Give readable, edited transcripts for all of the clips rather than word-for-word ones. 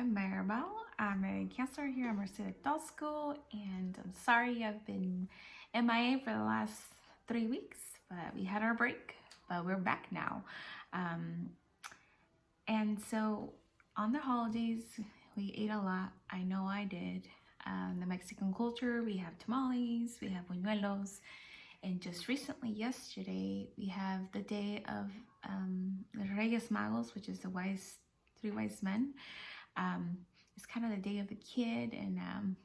I'm Maribel. I'm a counselor here at Merced Adult School, and I'm sorry I've been MIA for the last 3 weeks, but we had our break, but we're back now. And so on the holidays, we ate a lot. I know I did. The Mexican culture, we have tamales, we have buñuelos, and just recently, yesterday, we have the day of the Reyes Magos, which is the three wise men. It's kind of the day of the kid, and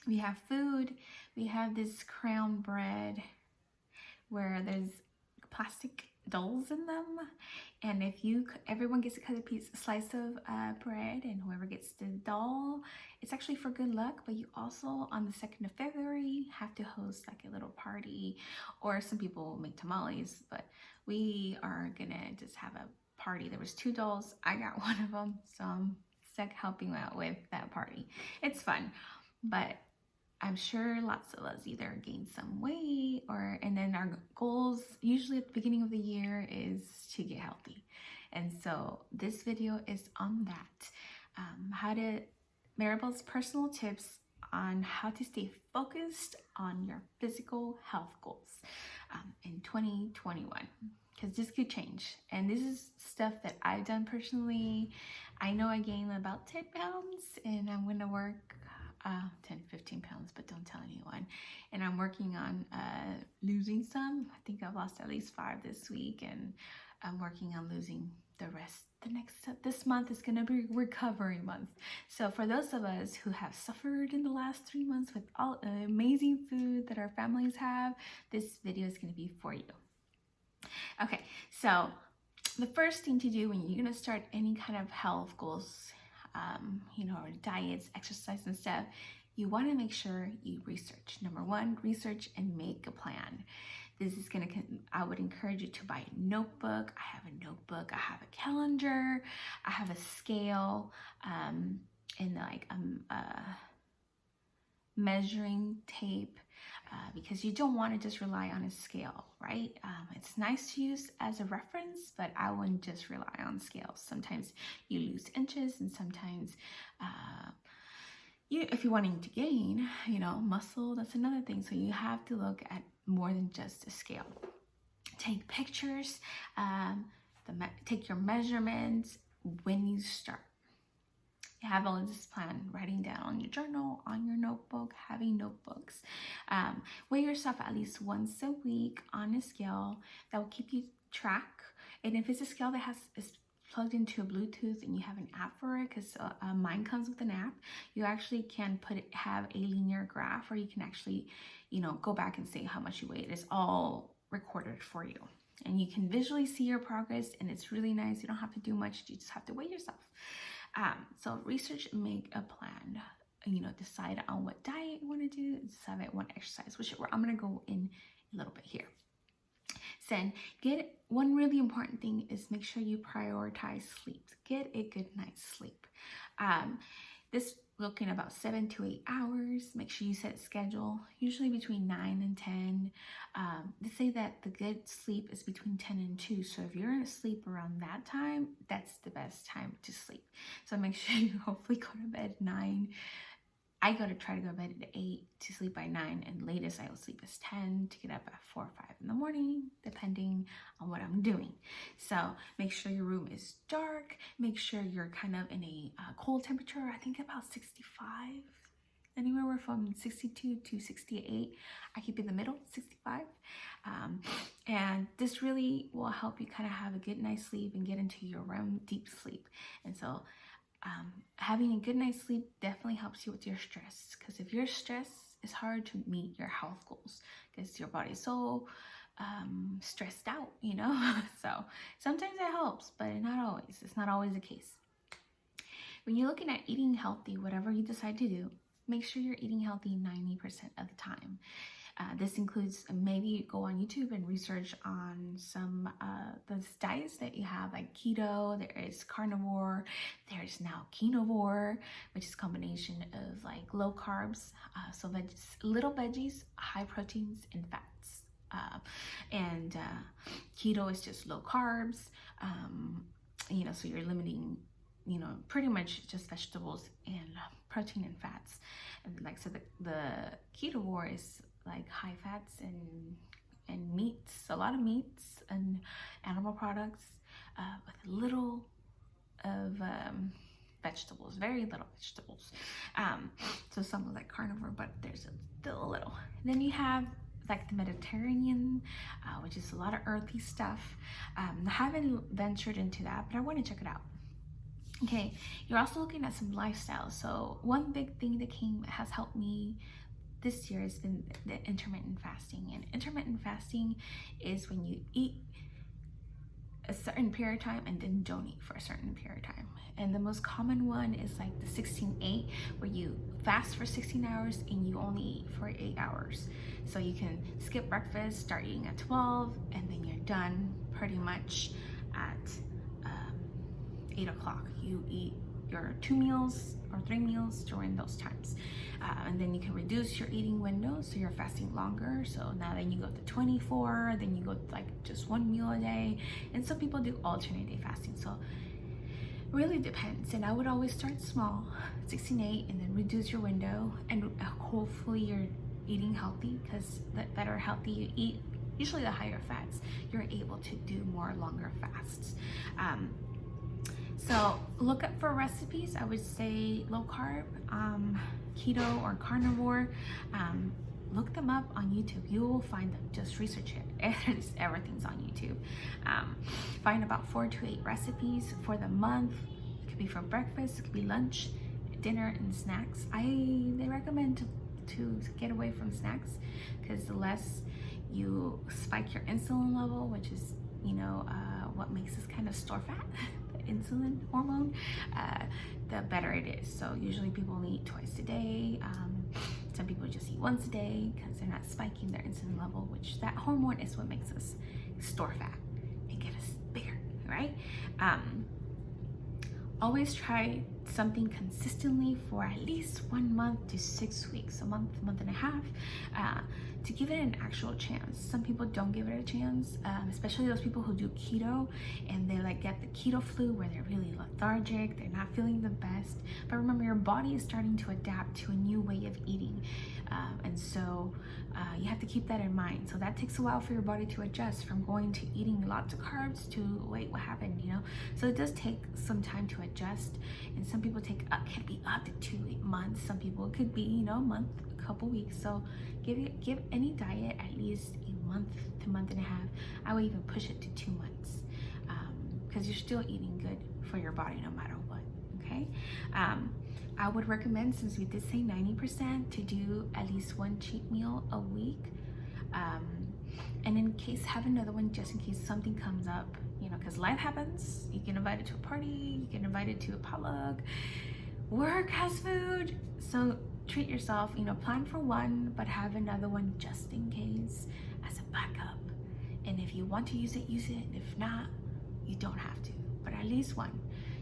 we have food. We have this crown bread where there's plastic dolls in them, and everyone gets to cut a slice of bread, and whoever gets the doll, it's actually for good luck. But you also, on the 2nd of February, have to host like a little party, or some people make tamales, but we are gonna just have a party. There was 2 dolls. I got one of them, so I'm stuck helping out with that party. It's fun, but I'm sure lots of us either gain some weight, and then our goals usually at the beginning of the year is to get healthy. And so this video is on that. Maribel's personal tips on how to stay focused on your physical health goals in 2021. Because this could change. And this is stuff that I've done personally. I know I gained about 10 pounds, and I'm going to work 10-15 pounds, but don't tell anyone. And I'm working on losing some. I think I've lost at least 5 this week, and I'm working on losing the rest. This month is going to be recovery month. So for those of us who have suffered in the last 3 months with all the amazing food that our families have, this video is going to be for you. Okay, so the first thing to do when you're going to start any kind of health goals, or diets, exercise and stuff, you want to make sure you research. Number 1, research and make a plan. I would encourage you to buy a notebook. I have a notebook, I have a calendar, I have a scale, and like measuring tape, because you don't want to just rely on a scale, right? It's nice to use as a reference, but I wouldn't just rely on scales. Sometimes you lose inches, and sometimes if you're wanting to gain, muscle, that's another thing. So you have to look at more than just a scale. Take pictures, take your measurements when you start. Have all of this plan, writing down on your journal, on your notebook, having notebooks. Weigh yourself at least once a week on a scale that will keep you track. And if it's a scale that is plugged into a Bluetooth and you have an app for it, because mine comes with an app, you actually can have a linear graph, or you can actually, go back and say how much you weighed. It's all recorded for you. And you can visually see your progress, and it's really nice. You don't have to do much. You just have to weigh yourself. So research and make a plan, decide on what diet you want to do, decide what exercise, which I'm going to go in a little bit here. Then one really important thing is make sure you prioritize sleep. Get a good night's sleep. This looking about 7 to 8 hours. Make sure you set a schedule, usually between 9 and 10. They say that the good sleep is between 10 and 2. So if you're asleep around that time, that's the best time to sleep. So make sure you hopefully go to bed at 9. I try to go to bed at 8 to sleep by 9, and latest I will sleep is 10 to get up at 4 or 5 in the morning, depending on what I'm doing. So make sure your room is dark. Make sure you're kind of in a cold temperature. I think about 65, anywhere from 62 to 68. I keep in the middle, 65. And this really will help you kind of have a good night's sleep and get into your REM deep sleep. And so having a good night's sleep definitely helps you with your stress, because if you're stressed, it's hard to meet your health goals because your body's so stressed out, So sometimes it helps, but not always. It's not always the case. When you're looking at eating healthy, whatever you decide to do, make sure you're eating healthy 90% of the time. This includes maybe go on YouTube and research on some those diets that you have, like keto. There is carnivore. There's now kenovore, which is a combination of like low carbs, so little veggies, high proteins and fats. And keto is just low carbs. So you're limiting pretty much just vegetables and protein and fats. And like so, the ketovore is like high fats and meats, a lot of meats and animal products, with little of vegetables, very little vegetables. So some are like carnivore, but there's still a little. And then you have like the Mediterranean, which is a lot of earthy stuff. I haven't ventured into that, but I want to check it out. Okay, you're also looking at some lifestyles. So one big thing that has helped me this year has been the intermittent fasting. And intermittent fasting is when you eat a certain period of time and then don't eat for a certain period of time. And the most common one is like the 16-8, where you fast for 16 hours and you only eat for 8 hours. So you can skip breakfast, start eating at 12, and then you're done pretty much at 8 o'clock. You eat your 2 meals or 3 meals during those times. And then you can reduce your eating window, so you're fasting longer. So now then you go to 24, then you go to like just 1 meal a day. And some people do alternate day fasting. So it really depends. And I would always start small, 16-8, and then reduce your window. And hopefully you're eating healthy, because the better healthy you eat, usually the higher fats, you're able to do more longer fasts. So look up for recipes. I would say low carb, keto, or carnivore. Look them up on YouTube. You will find them. Just research it. Everything's on YouTube. Find about 4 to 8 recipes for the month. It could be for breakfast, it could be lunch, dinner, and snacks. They recommend to get away from snacks, because the less you spike your insulin level, which is what makes us kind of store fat, the insulin hormone, the better it is. So usually people only eat twice a day. Some people just eat once a day because they're not spiking their insulin level, which that hormone is what makes us store fat and get us bigger, right? Always try something consistently for at least 1 month to 6 weeks, a month and a half, to give it an actual chance. Some people don't give it a chance, especially those people who do keto and they like get the keto flu, where they're really lethargic, they're not feeling the best. But remember, your body is starting to adapt to a new way of eating, and so you have to keep that in mind. So that takes a while for your body to adjust from going to eating lots of carbs to, wait, what happened, So it does take some time to adjust, and some people could be up to 2 months. Some people it could be, a month, a couple weeks. So give any diet at least a month to month and a half. I would even push it to 2 months, because you're still eating good for your body no matter what. Okay. I would recommend, since we did say 90%, to do at least 1 cheat meal a week. And in case, have another one just in case something comes up, because life happens. You get invited to a party, you get invited to a potluck, work has food. So treat yourself, plan for one, but have another one just in case as a backup. And if you want to use it, use it. If not, you don't have to, but at least one.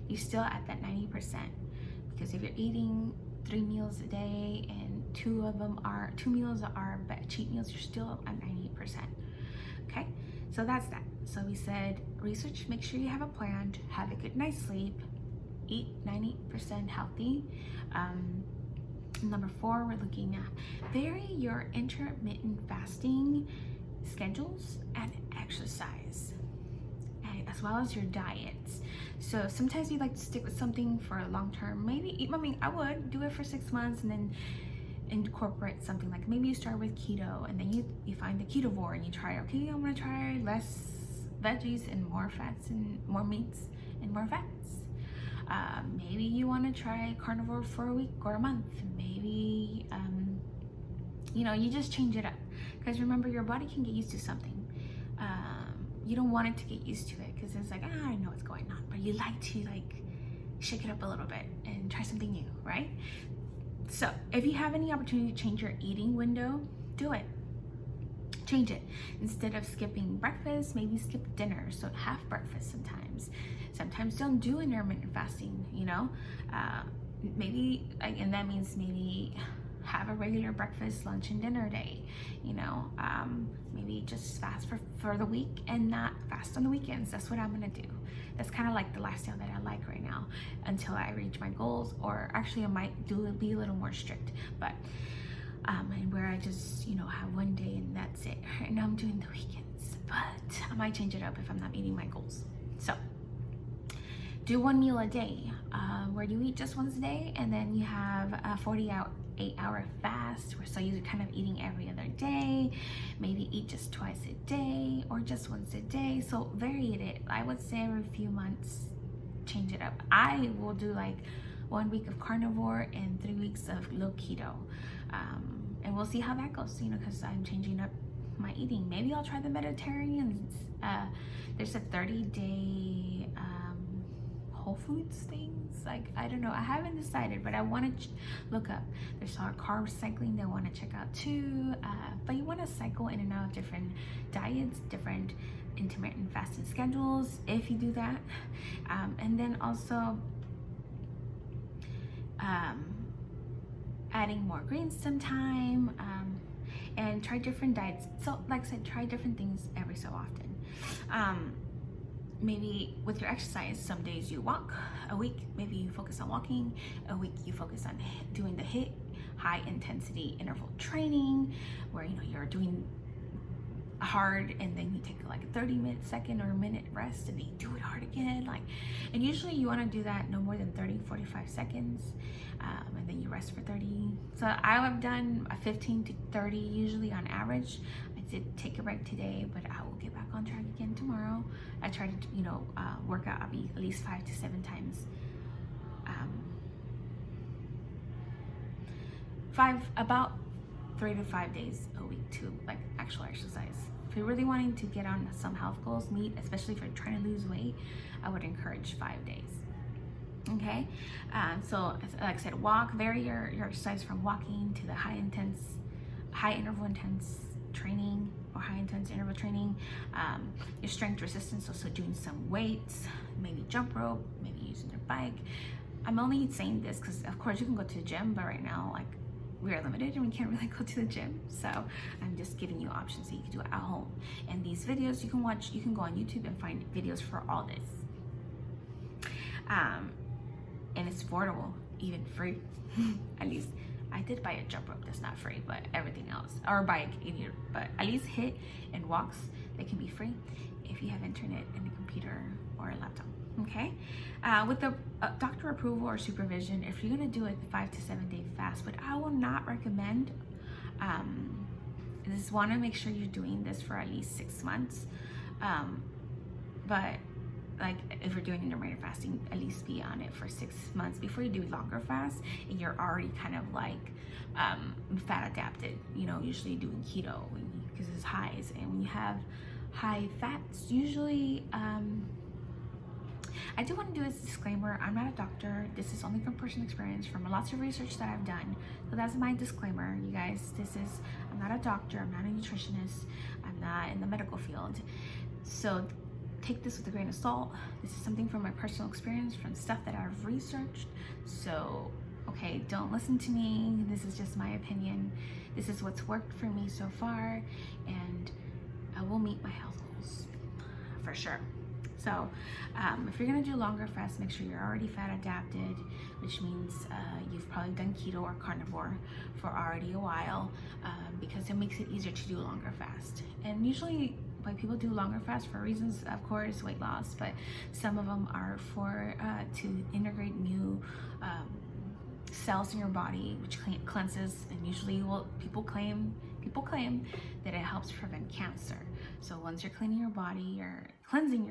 You're still at that 90%. Because if you're eating 3 meals a day and 2 meals are cheat meals, you're still at 90%. Okay, so that's that. So we said research, make sure you have a plan, have a good night's sleep, eat 90% healthy. Number 4, we're looking at vary your intermittent fasting schedules and exercise, as well as your diets. So sometimes you like to stick with something for a long term. I would do it for 6 months and then incorporate something like, maybe you start with keto and then you find the ketovore and you try, okay, I'm gonna try less veggies and more fats and more meats and more fats. Maybe you want to try carnivore for a week or a month. Maybe you just change it up, because remember, your body can get used to something. You don't want it to get used to it, because it's like, I know what's going on, but you like to shake it up a little bit and try something new, right? So if you have any opportunity to change your eating window, do it. Change it. Instead of skipping breakfast, maybe skip dinner. So have breakfast sometimes. Sometimes don't do intermittent fasting, maybe, and that means maybe have a regular breakfast, lunch, and dinner day. You know, maybe just fast for the week and not fast on the weekends. That's what I'm gonna do. That's kind of like the lifestyle that I like right now until I reach my goals, or actually I might be a little more strict, but and where I just, you know, have one day and that's it. Right now I'm doing the weekends, but I might change it up if I'm not meeting my goals. So do one meal a day, where you eat just once a day, and then you have a 48-hour fast, so you're kind of eating every other day. Maybe eat just twice a day or just once a day. So vary it. I would say every few months, change it up. I will do like 1 week of carnivore and 3 weeks of low keto, and we'll see how that goes. You know, because I'm changing up my eating. Maybe I'll try the Mediterranean. There's a 30-day Whole Foods things. Like, I don't know. I haven't decided, but I want to look up. There's our carb cycling that I want to check out too. But you want to cycle in and out of different diets, different intermittent fasting schedules if you do that. And then also adding more greens sometime, and try different diets. So like I said, try different things every so often. Maybe with your exercise, some days you walk. A week maybe you focus on walking. A week you focus on doing the HIIT, high intensity interval training, where, you know, you're doing hard and then you take like a 30-second or a minute rest and then you do it hard again. Like, and usually you want to do that no more than 30-45 seconds, and then you rest for 30. So I have done a 15 to 30 usually on average. I did take a break today, but I will get back on track again tomorrow. I try to, you know, work out at least 5 to 7 times, about 3 to 5 days a week to like actual exercise. If you're really wanting to get on some health goals, especially if you're trying to lose weight, I would encourage 5 days. Okay, so like I said, vary your exercise from walking to the high interval intense training or high intense interval training. Your strength resistance, also doing some weights, maybe jump rope, maybe using your bike. I'm only saying this because of course you can go to the gym, but right now, like, we are limited and we can't really go to the gym. So I'm just giving you options so you can do it at home. And these videos you can watch, you can go on YouTube and find videos for all this. And it's affordable, even free. At least I did buy a jump rope that's not free, but everything else, or bike either, but at least HIIT and walks, they can be free if you have internet and a computer or a laptop. Okay, with the doctor approval or supervision, if you're gonna do a 5 to 7 day fast, but I will not recommend, just want to make sure you're doing this for at least 6 months, but like if you're doing intermittent fasting, at least be on it for 6 months before you do longer fasts and you're already kind of like fat adapted. You know, usually doing keto because it's highs, and when you have high fats, usually I do want to do a disclaimer. I'm not a doctor. This is only from personal experience, from lots of research that I've done. So that's my disclaimer, you guys. I'm not a doctor. I'm not a nutritionist. I'm not in the medical field. So take this with a grain of salt. This is something from my personal experience, from stuff that I've researched. So, okay, don't listen to me. This is just my opinion. This is what's worked for me so far, and I will meet my health goals for sure. So if you're gonna do longer fasts, make sure you're already fat adapted, which means you've probably done keto or carnivore for already a while, because it makes it easier to do longer fast. And usually why people do longer fasts, for reasons, of course, weight loss, but some of them are for to integrate new cells in your body, which cleanses, and usually people claim that it helps prevent cancer. So once you're cleansing your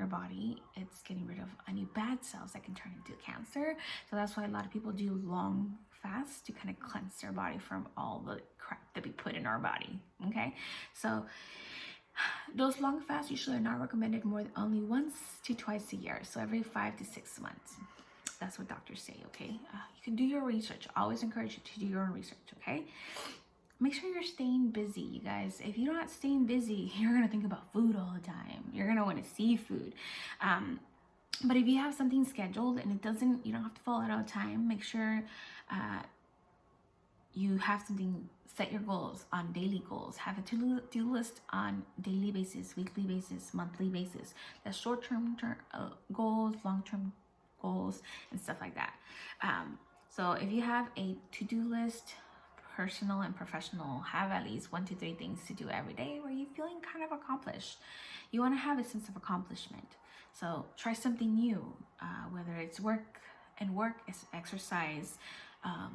body, it's getting rid of any bad cells that can turn into cancer. So that's why a lot of people do long fasts, to kind of cleanse their body from all the crap that we put in our body. Okay, so those long fasts usually are not recommended more than only once to twice a year, so every 5 to 6 months. That's what doctors say. Okay, you can do your research. I always encourage you to do your own research. Okay, make sure you're staying busy, you guys. If you're not staying busy, you're gonna think about food all the time. You're gonna want to see food. But if you have something scheduled and you don't have to follow it all the time, make sure you have something, set your goals on daily goals. Have a to-do list on daily basis, weekly basis, monthly basis. That's short-term goals, long-term goals, and stuff like that. So if you have a to-do list, personal and professional, have at least 1 to 3 things to do every day where you're feeling kind of accomplished. You want to have a sense of accomplishment. So try something new, whether it's work is exercise.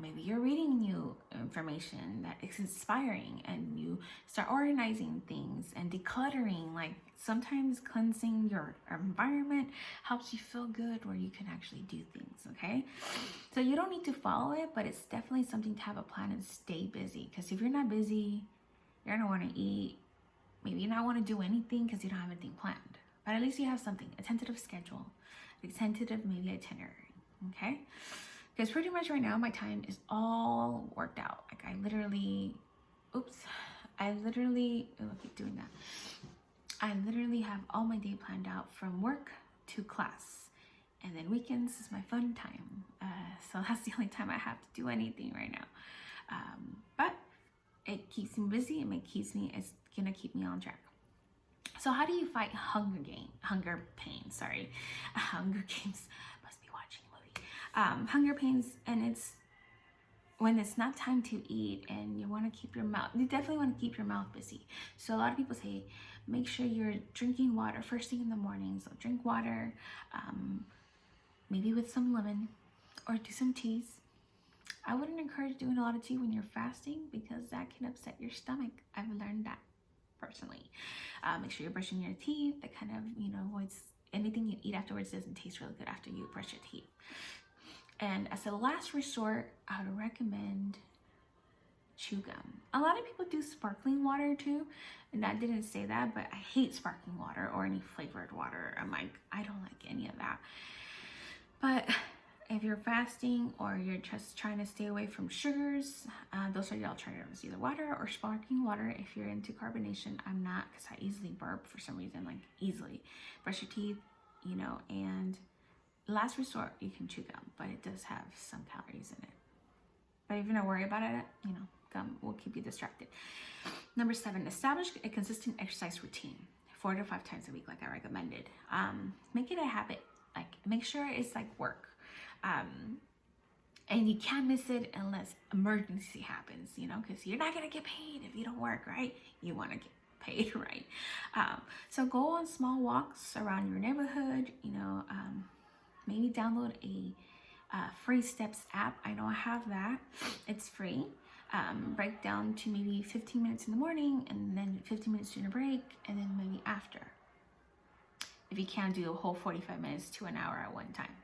Maybe you're reading new information that is inspiring, and you start organizing things and decluttering. Like sometimes cleansing your environment helps you feel good, where you can actually do things. Okay, so you don't need to follow it, but it's definitely something to have a plan and stay busy. Because if you're not busy, you're gonna want to eat, maybe not want to do anything because you don't have anything planned. But at least you have something, a tentative schedule, a tentative maybe itinerary. Okay, because pretty much right now my time is all worked out. Like I literally keep doing that. I literally have all my day planned out, from work to class, and then weekends is my fun time. So that's the only time I have to do anything right now. But it keeps me busy, and it's gonna keep me on track. So how do you fight hunger games? Hunger pains, must be watching a movie. Hunger pains, and it's when it's not time to eat and you want to keep your mouth, you definitely want to keep your mouth busy. So a lot of people say, make sure you're drinking water first thing in the morning. So drink water, maybe with some lemon, or do some teas. I wouldn't encourage doing a lot of tea when you're fasting, because that can upset your stomach. I've learned that personally. Make sure you're brushing your teeth. That kind of, avoids anything you eat afterwards. Doesn't taste really good after you brush your teeth. And as a last resort, I would recommend chew gum. A lot of people do sparkling water too, and I didn't say that, but I hate sparkling water or any flavored water. I don't like any of that. But if you're fasting or you're just trying to stay away from sugars, those are your alternatives, either water or sparkling water. If you're into carbonation, I'm not, because I easily burp for some reason, like easily. Brush your teeth, and last resort, you can chew gum, but it does have some calories in it. But if you're not worried about it, gum will keep you distracted. Number 7, establish a consistent exercise routine, 4 to 5 times a week, like I recommended. Make it a habit. Like, make sure it's like work. And you can't miss it unless emergency happens, because you're not gonna get paid if you don't work, right? You want to get paid, right? So go on small walks around your neighborhood. Maybe download a free steps app. I know I have that. It's free. Break down to maybe 15 minutes in the morning, and then 15 minutes during a break, and then maybe after. If you can't do a whole 45 minutes to an hour at one time.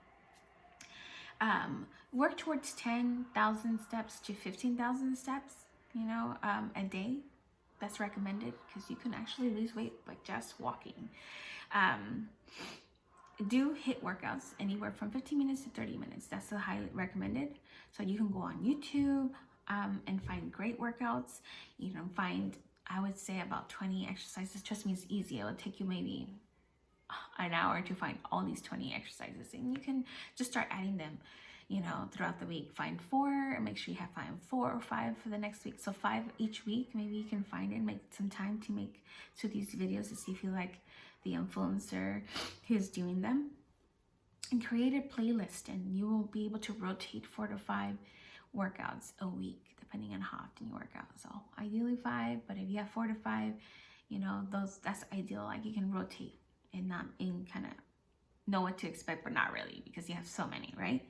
Work towards 10,000 steps to 15,000 steps, a day. That's recommended, because you can actually lose weight by just walking. Do HIIT workouts anywhere from 15 minutes to 30 minutes. That's the highly recommended. So you can go on YouTube and find great workouts. Find, I would say, about 20 exercises. Trust me, it's easy. It will take you maybe an hour to find all these 20 exercises, and you can just start adding them, throughout the week. Find 4, and make sure you have 4 or 5 for the next week. So 5 each week. Maybe you can find it, make some time to make these videos to see if you like the influencer who's doing them, and create a playlist, and you will be able to rotate 4 to 5 workouts a week, depending on how often you work out. So ideally 5, but if you have 4 to 5, that's ideal. Like, you can rotate and not in kind of know what to expect, but not really, because you have so many, right?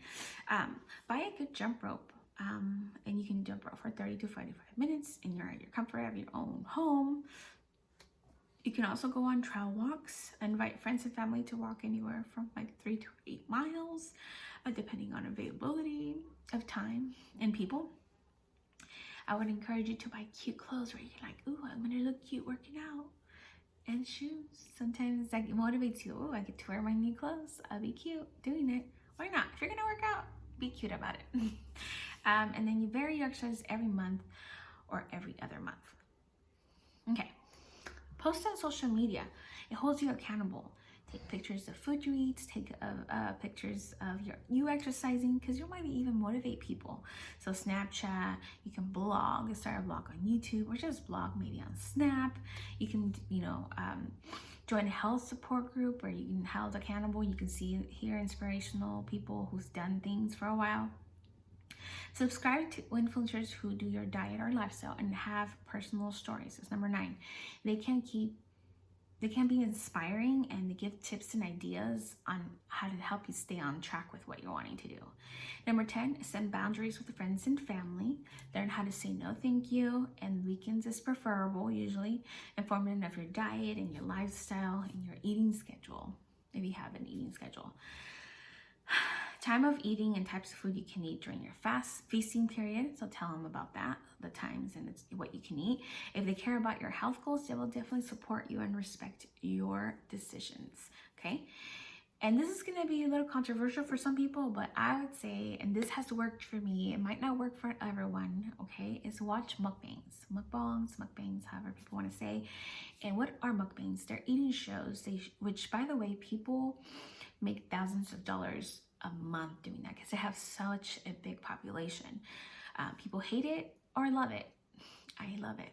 Buy a good jump rope, and you can jump rope for 30 to 45 minutes, and you're at your comfort of your own home. You can also go on trail walks. Invite friends and family to walk anywhere from like 3 to 8 miles, depending on availability of time and people. I would encourage you to buy cute clothes where you're like, ooh, I'm gonna look cute working out. And shoes. Sometimes that motivates you. Oh, I get to wear my new clothes. I'll be cute doing it. Why not? If you're gonna work out, be cute about it. And then you vary your exercise every month or every other month. Okay. Post on social media. It holds you accountable. Take pictures of food you eat, take pictures of you exercising, because you might even motivate people. So Snapchat, you can blog, start a blog on YouTube, or just blog maybe on Snap. You can, join a health support group where you can held accountable. You can hear inspirational people who's done things for a while. Subscribe to influencers who do your diet or lifestyle and have personal stories. That's number 9. They can be inspiring, and they give tips and ideas on how to help you stay on track with what you're wanting to do. Number 10, set boundaries with friends and family. Learn how to say no thank you, and weekends is preferable usually. Inform them of your diet and your lifestyle and your eating schedule, if you have an eating schedule. Time of eating and types of food you can eat during your feasting period. So tell them about that, the times and what you can eat. If they care about your health goals, they will definitely support you and respect your decisions. Okay. And this is going to be a little controversial for some people, but I would say, and this has worked for me, it might not work for everyone, okay, is watch mukbangs. Mukbangs, however people want to say. And what are mukbangs? They're eating shows, which, by the way, people make thousands of dollars a month doing that because they have such a big population. People hate it or love it. I love it.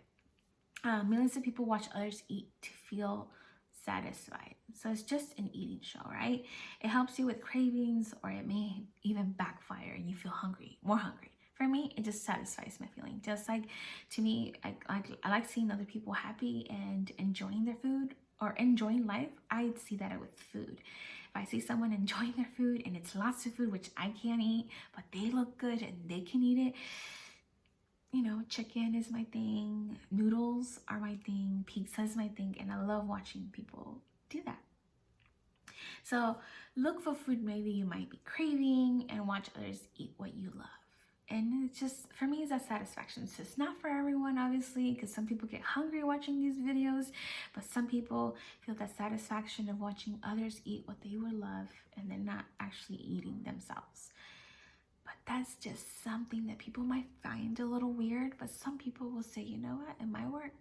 Millions of people watch others eat to feel satisfied. So it's just an eating show, right? It helps you with cravings, or it may even backfire and you feel more hungry. For me, it just satisfies my feeling. Just like, to me, I like seeing other people happy and enjoying their food or enjoying life. I see that with food. If I see someone enjoying their food and it's lots of food, which I can't eat, but they look good and they can eat it, chicken is my thing, noodles are my thing, pizza is my thing, and I love watching people do that. So look for food maybe you might be craving and watch others eat what you love. And it's just, for me, it's that satisfaction. So it's not for everyone, obviously, because some people get hungry watching these videos, but some people feel that satisfaction of watching others eat what they would love and then not actually eating themselves. But that's just something that people might find a little weird, but some people will say, you know what, it might work,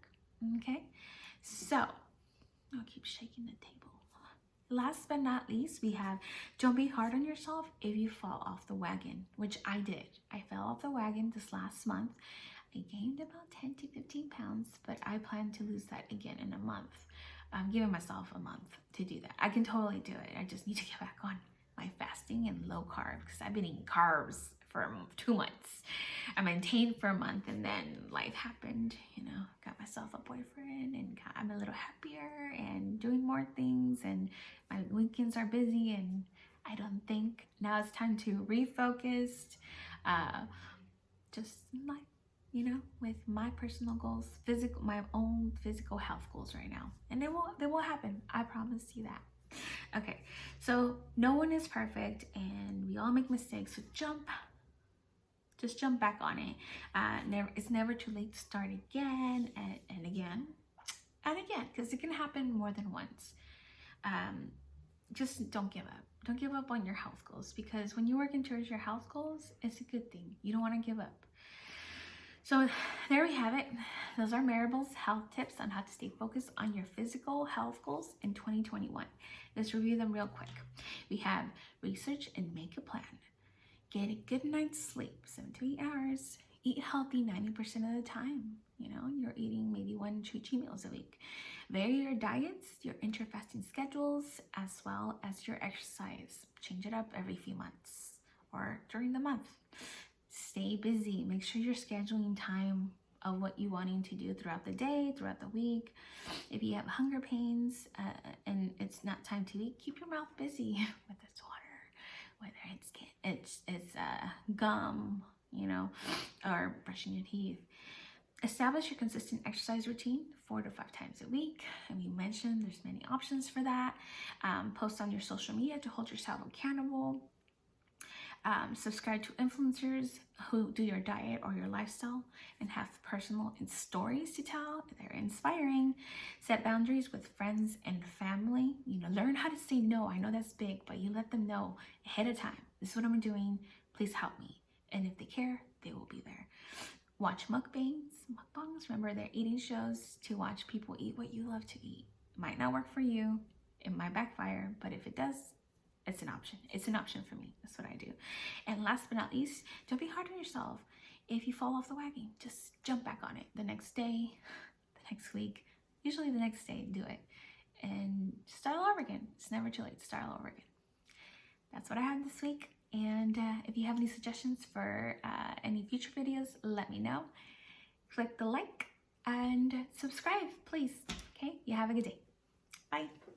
okay? So, I'll keep shaking the table. Last but not least, we have, don't be hard on yourself if you fall off the wagon, which I did. I fell off the wagon this last month. I gained about 10 to 15 pounds, but I plan to lose that again in a month. I'm giving myself a month to do that. I can totally do it. I just need to get back on my fasting and low carb, because I've been eating carbs for 2 months. I maintained for a month, and then life happened, got myself a boyfriend, and I'm a little happier and doing more things, and my weekends are busy, and I don't think now it's time to refocus, just like, with my personal goals, my own physical health goals right now. And they will happen. I promise you that. Okay, so no one is perfect, and we all make mistakes, so just jump back on it. It's never too late to start again and again and again, because it can happen more than once. Just don't give up. Don't give up on your health goals, because when you're working towards your health goals, it's a good thing. You don't want to give up. So there we have it. Those are Maribel's health tips on how to stay focused on your physical health goals in 2021. Let's review them real quick. We have research and make a plan. Get a good night's sleep, 7 to 8 hours. Eat healthy 90% of the time. You're eating maybe 1 to 2 meals a week. Vary your diets, your interfasting schedules, as well as your exercise. Change it up every few months or during the month. Stay busy. Make sure you're scheduling time of what you're wanting to do throughout the day, throughout the week. If you have hunger pains and it's not time to eat, keep your mouth busy with its water, whether it's gum, or brushing your teeth. Establish your consistent exercise routine 4 to 5 times a week. And we mentioned there's many options for that. Post on your social media to hold yourself accountable. Subscribe to influencers who do your diet or your lifestyle and have personal and stories to tell. They're inspiring. Set boundaries with friends and family. Learn how to say no. I know that's big, but you let them know ahead of time. This is what I'm doing. Please help me. And if they care, they will be there. Watch mukbangs. Remember, they're eating shows to watch people eat what you love to eat. Might not work for you. It might backfire, but if it does, it's an option. It's an option for me. That's what I do. And last but not least, don't be hard on yourself. If you fall off the wagon, just jump back on it the next day, the next week, usually the next day, do it. And start all over again. It's never too late to start all over again. That's what I had this week. And if you have any suggestions for any future videos, let me know. Click the like and subscribe, please. Okay, you have a good day. Bye.